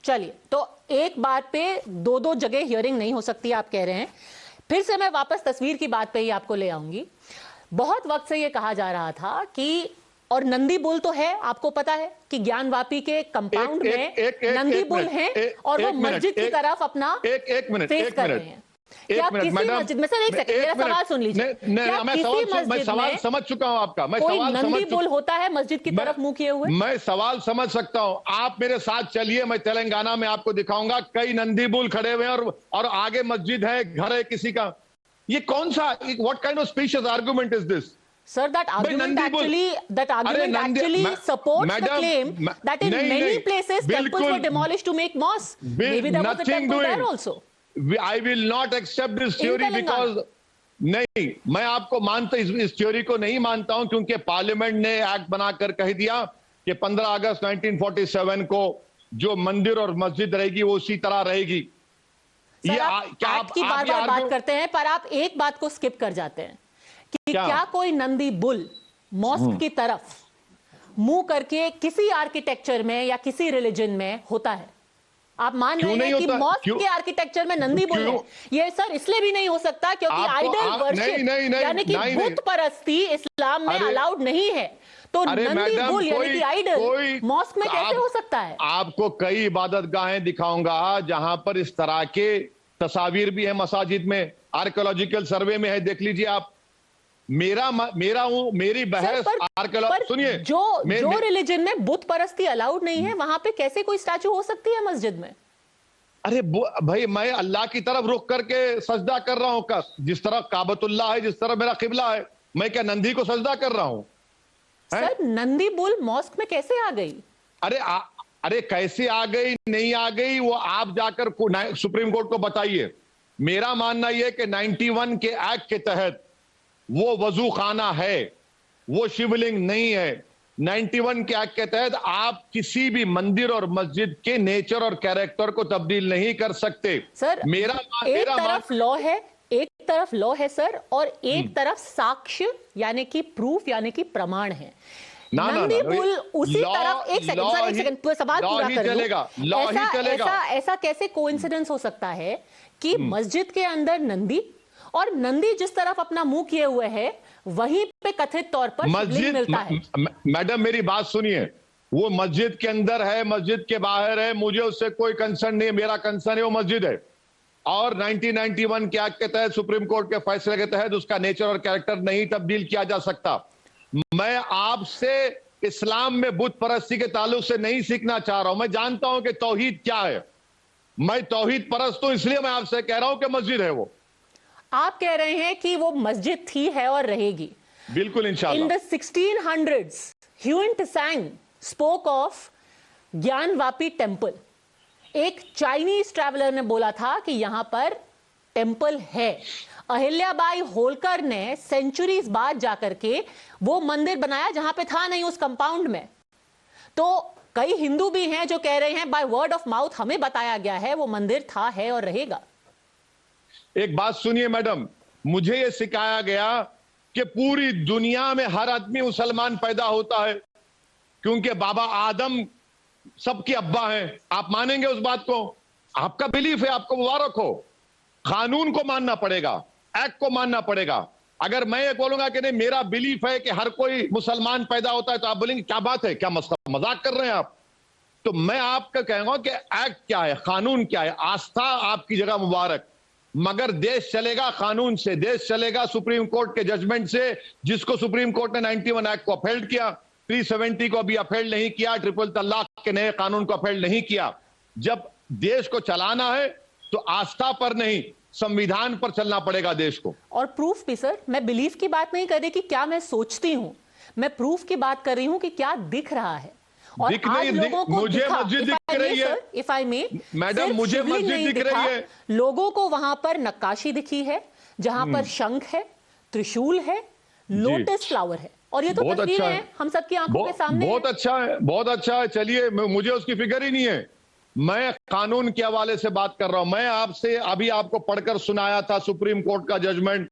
चलिए, तो एक बात पे दो दो जगह हियरिंग नहीं हो सकती, आप कह रहे हैं। फिर से मैं वापस तस्वीर की बात पे ही आपको ले आऊंगी। बहुत वक्त से ये कहा जा रहा था कि, और नंदी बुल तो है, आपको पता है कि ज्ञानवापी के कंपाउंड में नंदी बुल है और वो मस्जिद की तरफ अपना फेस कर रहे हैं। क्या किसी मस्जिद में, सर एक सेकंड, मेरा सवाल सुन लीजिए, क्या किसी मस्जिद में समझ चुका हूं आपका, मैं कोई सवाल नंदी बुल होता है मस्जिद की तरफ मुंह किए हुए? मैं सवाल समझ सकता हूं, आप मेरे साथ चलिए, मैं तेलंगाना में आपको दिखाऊंगा कई नंदी बुल खड़े हुए हैं और आगे मस्जिद है, घर है किसी का। ये कौन सा, what kind of species argument is this? Sir, that argument actually supports the claim that in many places temples were demolished to make mosques. Maybe there was a temple there also. I will not accept this theory because नहीं, मैं आपको मानता, इस theory को नहीं मानता हूं, क्योंकि पार्लियामेंट ने एक्ट बनाकर कह दिया कि 15 अगस्त 1947 को जो मंदिर और मस्जिद रहेगी वो उसी तरह रहेगी। ये क्या एक्ट की बार-बार बात करते हैं, पर आप एक बात को स्किप कर जाते हैं कि क्या कोई नंदी बुल मॉस्क की तरफ मुंह करके किसी आर्किटेक्चर में या किसी रिलीजन में होता है? आप मान रहे हैं कि मॉस्क के आर्किटेक्चर में नंदी बुल है? ये सर इसलिए भी नहीं हो सकता क्योंकि आइडल वर्शिप यानी कि बुत परस्ती इस्लाम में अलाउड नहीं है। तो नंदी बुल यानी कि आइडल मॉस्क में कैसे हो सकता है? आपको कई इबादतगाहें दिखाऊंगा जहां पर इस तरह के तस्वीर भी है मसाजिद में, आर्कियोलॉजिकल सर्वे में है, देख लीजिए आप। मेरी बहस सुनिए, जो रिलीजन में बुत परस्ती अलाउड नहीं है वहां पे कैसे कोई स्टैचू हो सकती है मस्जिद में? अरे भाई, मैं अल्लाह की तरफ रुख करके सजदा कर रहा हूं, जिस तरह काबतुल्लाह है, जिस तरह मेरा किबला है, मैं क्या नंदी को सजदा कर रहा हूं? सर, नंदी बुल मॉस्क में कैसे आ गई? अरे कैसे आ गई नहीं आ गई वो आप जाकर सुप्रीम कोर्ट को बताइए। मेरा मानना यह कि 91 के एक्ट के तहत वो वजू खाना है, वो शिवलिंग नहीं है। 91 के एक्ट के तहत आप किसी भी मंदिर और मस्जिद के नेचर और कैरेक्टर को तब्दील नहीं कर सकते। सर, एक तरफ लॉ है, एक तरफ लॉ है सर, और एक तरफ साक्ष्य यानी कि प्रूफ यानी कि प्रमाण है। नंदी बुल उसी तरफ, एक सेकंड सवाल पूरा कर लूं। ऐसा कैसे कोइंसिडेंस हो सकता है कि मस्जिद के अंदर नंदी और नंदी जिस तरफ अपना मुंह किए हुए है वहीं पे कथित तौर पर शिवलिंग मिलता है? मैडम मेरी बात सुनिए, वो मस्जिद के अंदर है, मस्जिद के बाहर है, मुझे उससे कोई कंसर्न नहीं है। मेरा कंसर्न है वो मस्जिद है, और 1991 के एक्ट के तहत, सुप्रीम कोर्ट के फैसले के तहत उसका नेचर और कैरेक्टर नहीं तब्दील किया जा सकता। मैं आपसे इस्लाम में बुत परस्ती के ताल्लुक से नहीं सीखना चाह रहा हूं, मैं जानता हूं कि तौहीद क्या है। मैं तौहीद परस्त हूं, इसलिए मैं आपसे कह रहा हूं कि मस्जिद है वो। आप कह रहे हैं कि वो मस्जिद थी, है और रहेगी। बिल्कुल इंशाअल्लाह। In the 1600s Hiuen Tsang spoke of Gyanvapi temple. एक चाइनीज ट्रैवलर ने बोला था कि यहां पर टेम्पल है। अहिल्याबाई होलकर ने सेंचुरीज बाद जाकर के वो मंदिर बनाया जहां पे था नहीं, उस कंपाउंड में। तो कई हिंदू भी हैं जो कह रहे हैं बाय वर्ड ऑफ माउथ हमें बताया गया है वो मंदिर था, है और रहेगा। एक बात सुनिए मैडम, मुझे यह सिखाया गया कि पूरी दुनिया में हर आदमी मुसलमान पैदा होता है क्योंकि बाबा आदम सबके अब्बा हैं। आप मानेंगे उस बात को? आपका बिलीफ है, आपको मुबारक हो। कानून को मानना पड़ेगा, एक्ट को मानना पड़ेगा। अगर मैं ये बोलूंगा कि नहीं मेरा बिलीफ है कि हर कोई मुसलमान पैदा होता है, तो आप बोलेंगे क्या बात है, क्या मजाक कर रहे हैं आप? तो मैं आपका कहूंगा कि एक्ट क्या है, कानून क्या है। आस्था आपकी जगह मुबारक, मगर देश चलेगा कानून से, देश चलेगा सुप्रीम कोर्ट के जजमेंट से, जिसको सुप्रीम कोर्ट ने 91 एक्ट को अपहेल्ड किया, 370 को अभी अपहेल्ड नहीं किया, ट्रिपल तलाक के नए कानून को अपहेल्ड नहीं किया। जब देश को चलाना है तो आस्था पर नहीं, संविधान पर चलना पड़ेगा देश को। और प्रूफ भी सर, मैं बिलीफ की बात नहीं कर रही कि क्या मैं सोचती हूं, मैं प्रूफ की बात कर रही हूं कि क्या दिख रहा है। और आज लोगों को मुझे मस्जिद दिख रही है, इफ आई मे मैडम, मुझे मस्जिद दिख रही है। लोगों को वहां पर नक्काशी दिखी है जहां पर शंख है, त्रिशूल है, लोटस फ्लावर है, और ये तो तस्वीरें हैं हम सबकी आंखों के सामने। बहुत अच्छा है, बहुत अच्छा है। चलिए, मुझे उसकी फिक्र ही नहीं है, मैं कानून के हवाले से बात कर रहा हूं। मैं आपसे अभी आपको पढ़कर सुनाया था सुप्रीम कोर्ट का जजमेंट